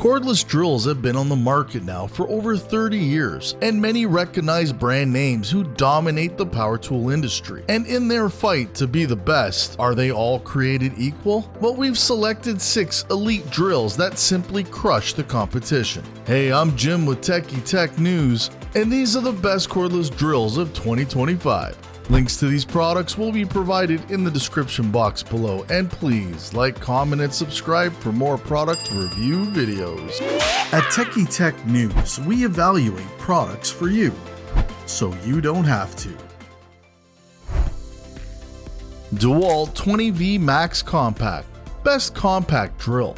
Cordless drills have been on the market now for over 30 years, and many recognize brand names who dominate the power tool industry. And in their fight to be the best, are they all created equal? Well, we've selected 6 elite drills that simply crush the competition. Hey, I'm Jim with Techie Tech News, and these are the best cordless drills of 2025. Links to these products will be provided in the description box below, and please like, comment, and subscribe for more product review videos. At Techie Tech News, we evaluate products for you, so you don't have to. DeWalt 20V Max Compact, best compact drill.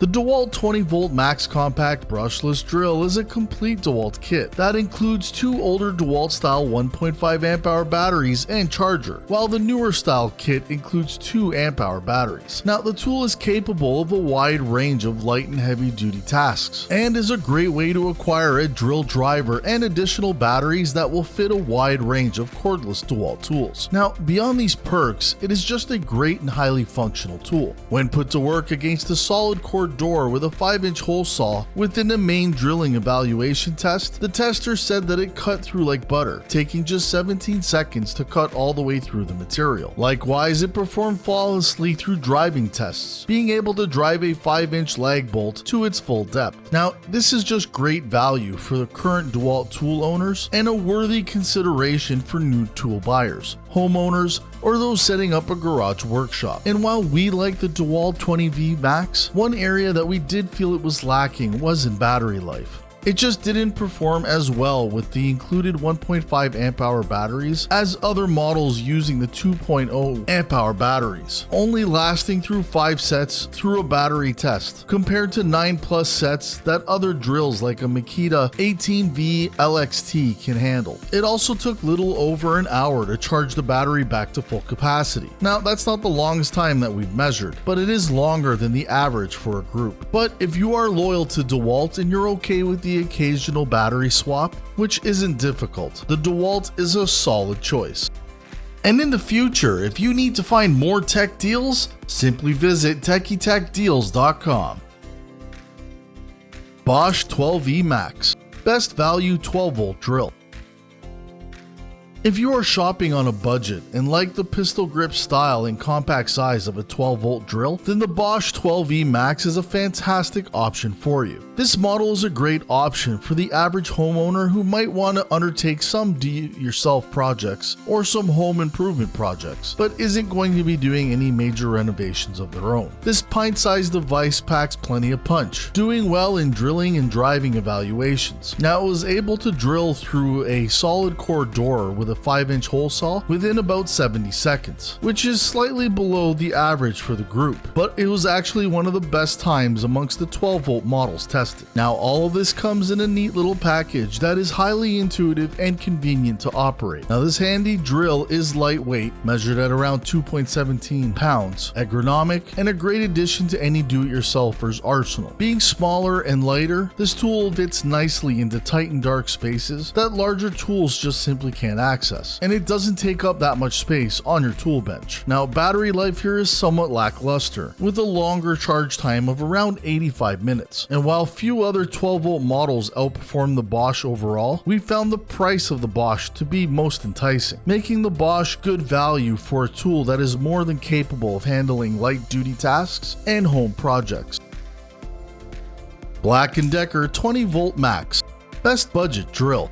The DeWalt 20V Max Compact Brushless Drill is a complete DeWalt kit that includes 2 older DeWalt style 1.5 amp-hour batteries and charger, while the newer style kit includes 2 amp-hour batteries. Now, the tool is capable of a wide range of light and heavy duty tasks, and is a great way to acquire a drill driver and additional batteries that will fit a wide range of cordless DeWalt tools. Now, beyond these perks, it is just a great and highly functional tool. When put to work against a solid core door with a 5-inch hole saw within the main drilling evaluation test, the tester said that it cut through like butter, taking just 17 seconds to cut all the way through the material. Likewise, it performed flawlessly through driving tests, being able to drive a 5-inch lag bolt to its full depth. Now, this is just great value for the current DeWalt tool owners and a worthy consideration for new tool buyers, homeowners, or those setting up a garage workshop. And while we like the DeWalt 20V Max, one area that we did feel it was lacking was in battery life. It just didn't perform as well with the included 1.5 amp-hour batteries as other models using the 2.0 amp-hour batteries, only lasting through 5 sets through a battery test, compared to 9+ sets that other drills like a Makita 18V LXT can handle. It also took little over an hour to charge the battery back to full capacity. Now, that's not the longest time that we've measured, but it is longer than the average for a group. But if you are loyal to DeWalt and you're okay with the occasional battery swap, which isn't difficult, the DeWalt is a solid choice. And in the future, if you need to find more tech deals, simply visit TechieTechDeals.com. Bosch 12V Max, best value 12-volt drill. If you are shopping on a budget and like the pistol grip style and compact size of a 12-volt drill, then the Bosch 12V Max is a fantastic option for you. This model is a great option for the average homeowner who might want to undertake some do-it-yourself projects or some home improvement projects, but isn't going to be doing any major renovations of their own. This pint-sized device packs plenty of punch, doing well in drilling and driving evaluations. Now, it was able to drill through a solid core door with a 5-inch hole saw within about 70 seconds, which is slightly below the average for the group, but it was actually one of the best times amongst the 12-volt models tested. Now, all of this comes in a neat little package that is highly intuitive and convenient to operate. Now, this handy drill is lightweight, measured at around 2.17 pounds, ergonomic, and a great addition to any do-it-yourselfer's arsenal. Being smaller and lighter, this tool fits nicely into tight and dark spaces that larger tools just simply can't access, and it doesn't take up that much space on your tool bench. Now, battery life here is somewhat lackluster, with a longer charge time of around 85 minutes. And while few other 12-volt models outperform the Bosch overall, we found the price of the Bosch to be most enticing, making the Bosch good value for a tool that is more than capable of handling light-duty tasks and home projects. BLACK+DECKER 20V Max, best budget drill.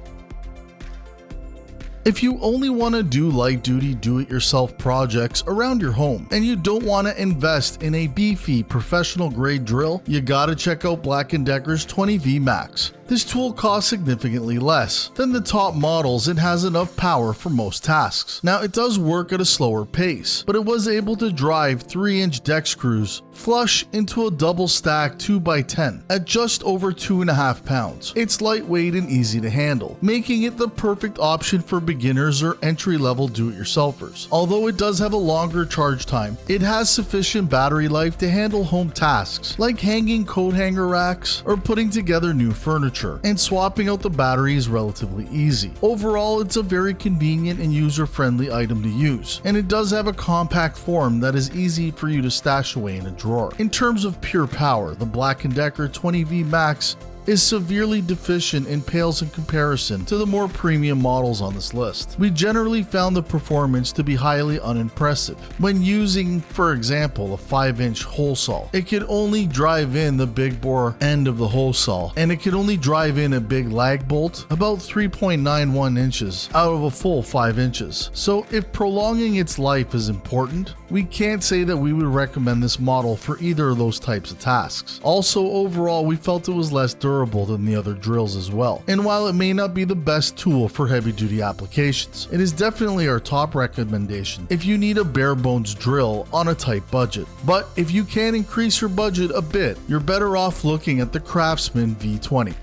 If you only want to do light-duty do-it-yourself projects around your home and you don't want to invest in a beefy professional-grade drill, you gotta check out BLACK+DECKER's 20V Max. This tool costs significantly less than the top models and has enough power for most tasks. Now, it does work at a slower pace, but it was able to drive 3-inch deck screws flush into a double stack 2x10 at just over 2.5 pounds. It's lightweight and easy to handle, making it the perfect option for beginners or entry-level do-it-yourselfers. Although it does have a longer charge time, it has sufficient battery life to handle home tasks like hanging coat hanger racks or putting together new furniture. temperature, and swapping out the battery is relatively easy. Overall, it's a very convenient and user-friendly item to use, and it does have a compact form that is easy for you to stash away in a drawer. In terms of pure power, the BLACK+DECKER 20V Max is severely deficient and pales in comparison to the more premium models on this list. We generally found the performance to be highly unimpressive. When using, for example, a 5-inch hole saw, it could only drive in the big bore end of the hole saw, and it could only drive in a big lag bolt about 3.91 inches out of a full 5 inches. So if prolonging its life is important, we can't say that we would recommend this model for either of those types of tasks. Also, overall, we felt it was less durable than the other drills as well. And while it may not be the best tool for heavy duty applications, it is definitely our top recommendation if you need a bare bones drill on a tight budget. But if you can increase your budget a bit, you're better off looking at the Craftsman V20.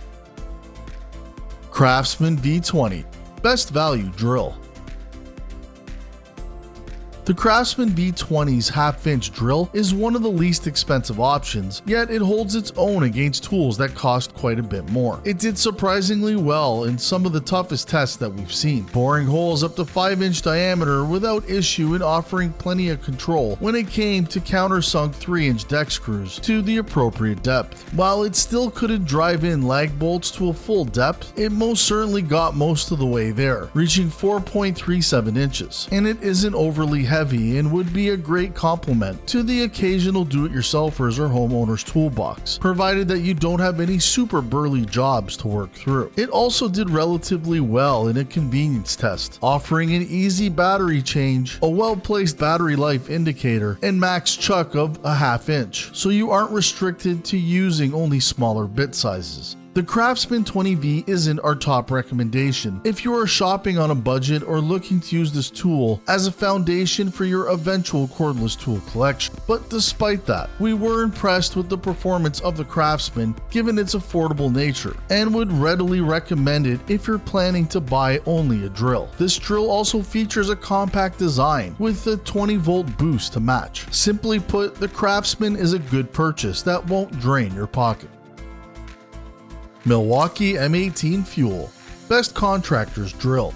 Craftsman V20, best value drill. The Craftsman V20's half-inch drill is one of the least expensive options, yet it holds its own against tools that cost quite a bit more. It did surprisingly well in some of the toughest tests that we've seen, boring holes up to 5-inch diameter without issue and offering plenty of control when it came to countersunk 3-inch deck screws to the appropriate depth. While it still couldn't drive in lag bolts to a full depth, it most certainly got most of the way there, reaching 4.37 inches, and it isn't overly heavy and would be a great complement to the occasional do-it-yourselfers or homeowner's toolbox, provided that you don't have any super burly jobs to work through. It also did relatively well in a convenience test, offering an easy battery change, a well-placed battery life indicator, and max chuck of a half-inch, so you aren't restricted to using only smaller bit sizes. The Craftsman 20V isn't our top recommendation if you are shopping on a budget or looking to use this tool as a foundation for your eventual cordless tool collection. But despite that, we were impressed with the performance of the Craftsman given its affordable nature, and would readily recommend it if you're planning to buy only a drill. This drill also features a compact design with a 20-volt boost to match. Simply put, the Craftsman is a good purchase that won't drain your pocket. Milwaukee M18 Fuel, best contractor's drill.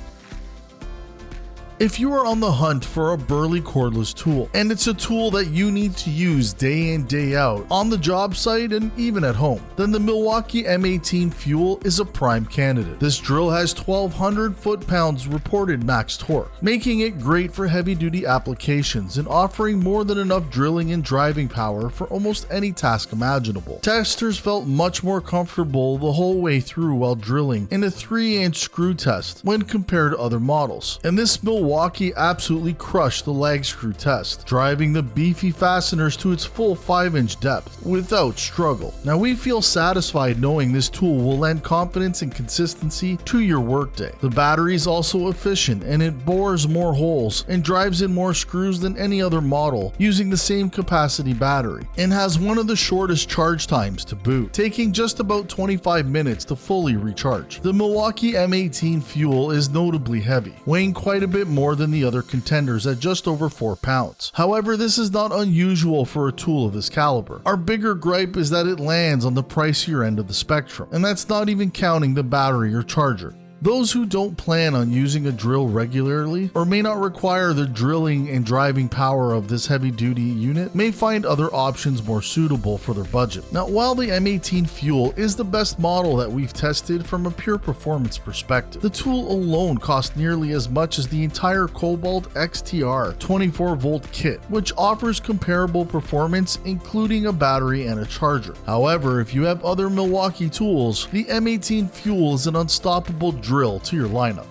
If you are on the hunt for a burly cordless tool, and it's a tool that you need to use day in day out on the job site and even at home, then the Milwaukee M18 Fuel is a prime candidate. This drill has 1200 foot-pounds reported max torque, making it great for heavy-duty applications and offering more than enough drilling and driving power for almost any task imaginable. Testers felt much more comfortable the whole way through while drilling in a 3-inch screw test when compared to other models, and this Milwaukee absolutely crushed the lag screw test, driving the beefy fasteners to its full 5-inch depth without struggle. Now we feel satisfied knowing this tool will lend confidence and consistency to your workday. The battery is also efficient and it bores more holes and drives in more screws than any other model using the same capacity battery, and has one of the shortest charge times to boot, taking just about 25 minutes to fully recharge. The Milwaukee M18 Fuel is notably heavy, weighing quite a bit more than the other contenders at just over 4 pounds. However, this is not unusual for a tool of this caliber. Our bigger gripe is that it lands on the pricier end of the spectrum, and that's not even counting the battery or charger. Those who don't plan on using a drill regularly or may not require the drilling and driving power of this heavy-duty unit may find other options more suitable for their budget. Now, while the M18 Fuel is the best model that we've tested from a pure performance perspective, the tool alone costs nearly as much as the entire Cobalt XTR 24-volt kit, which offers comparable performance including a battery and a charger. However, if you have other Milwaukee tools, the M18 Fuel is an unstoppable drill to your lineup.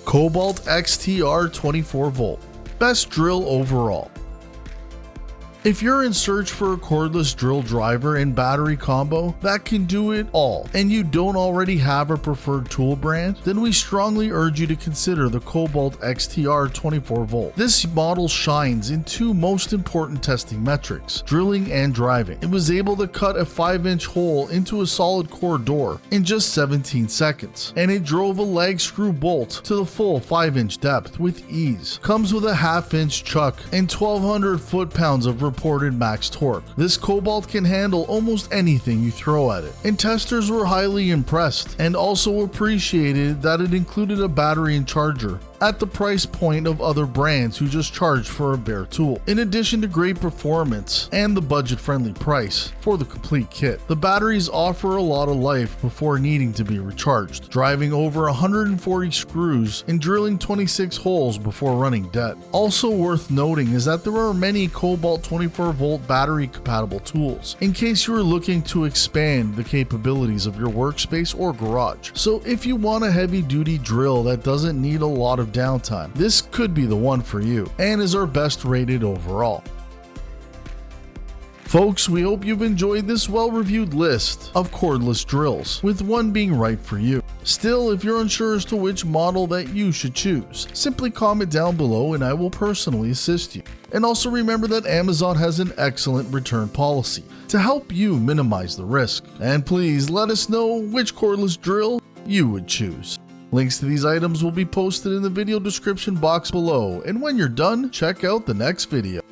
Cobalt XTR 24V, best drill overall. If you're in search for a cordless drill driver and battery combo that can do it all, and you don't already have a preferred tool brand, then we strongly urge you to consider the Cobalt XTR 24V. This model shines in two most important testing metrics, drilling and driving. It was able to cut a 5-inch hole into a solid core door in just 17 seconds, and it drove a lag screw bolt to the full 5-inch depth with ease. Comes with a half-inch chuck and 1200 foot-pounds of reported max torque. This Cobalt can handle almost anything you throw at it, and testers were highly impressed and also appreciated that it included a battery and charger at the price point of other brands who just charge for a bare tool. In addition to great performance and the budget-friendly price for the complete kit, the batteries offer a lot of life before needing to be recharged, driving over 140 screws and drilling 26 holes before running dead. Also worth noting is that there are many Cobalt 24-volt battery-compatible tools in case you are looking to expand the capabilities of your workspace or garage. So if you want a heavy-duty drill that doesn't need a lot of downtime, this could be the one for you and is our best rated overall. Folks, we hope you've enjoyed this well-reviewed list of cordless drills, with one being right for you. Still, if you're unsure as to which model that you should choose, simply comment down below and I will personally assist you. And also remember that Amazon has an excellent return policy to help you minimize the risk. And please let us know which cordless drill you would choose. Links to these items will be posted in the video description box below, and when you're done, check out the next video.